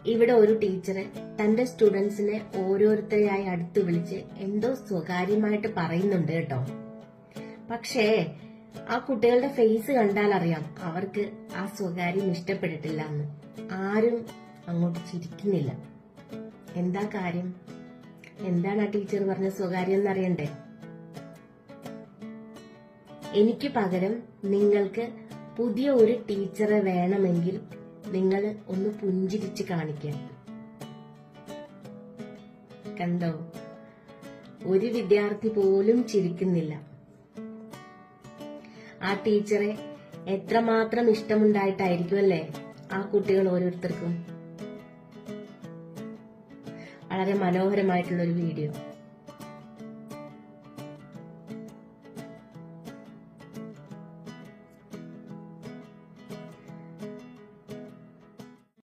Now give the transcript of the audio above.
ഇവിടെ ഒരു ടീച്ചർ തന്റെ സ്റ്റുഡൻസിനെ ഓരോരുത്തരെയായി അടുത്ത് വിളിച്ച് എന്തോ സ്വകാര്യമായിട്ട് പറയുന്നുണ്ട് കേട്ടോ. പക്ഷേ ആ കുട്ടികളുടെ ഫേസ് കണ്ടാൽ അറിയാം അവർക്ക് ആ സ്വകാര്യം ഇഷ്ടപ്പെട്ടിട്ടില്ല എന്ന്. ആരും അങ്ങോട്ട് ചിരിക്കുന്നില്ല. എന്താ കാര്യം? എന്താണ് ആ ടീച്ചർ പറഞ്ഞ സ്വകാര്യം എന്നറിയണ്ടേ? എനിക്ക് പകരം നിങ്ങൾക്ക് പുതിയ ഒരു ടീച്ചറെ വേണമെങ്കിൽ നിങ്ങൾ ഒന്ന് പുഞ്ചിരിച്ച് കാണിക്കാൻ. കണ്ടോ, ഒരു വിദ്യാർത്ഥി പോലും ചിരിക്കുന്നില്ല. ആ ടീച്ചറെ എത്രമാത്രം ഇഷ്ടമുണ്ടായിട്ടായിരിക്കും അല്ലേ ആ കുട്ടികൾ ഓരോരുത്തർക്കും. വളരെ മനോഹരമായിട്ടുള്ള ഒരു വീഡിയോ.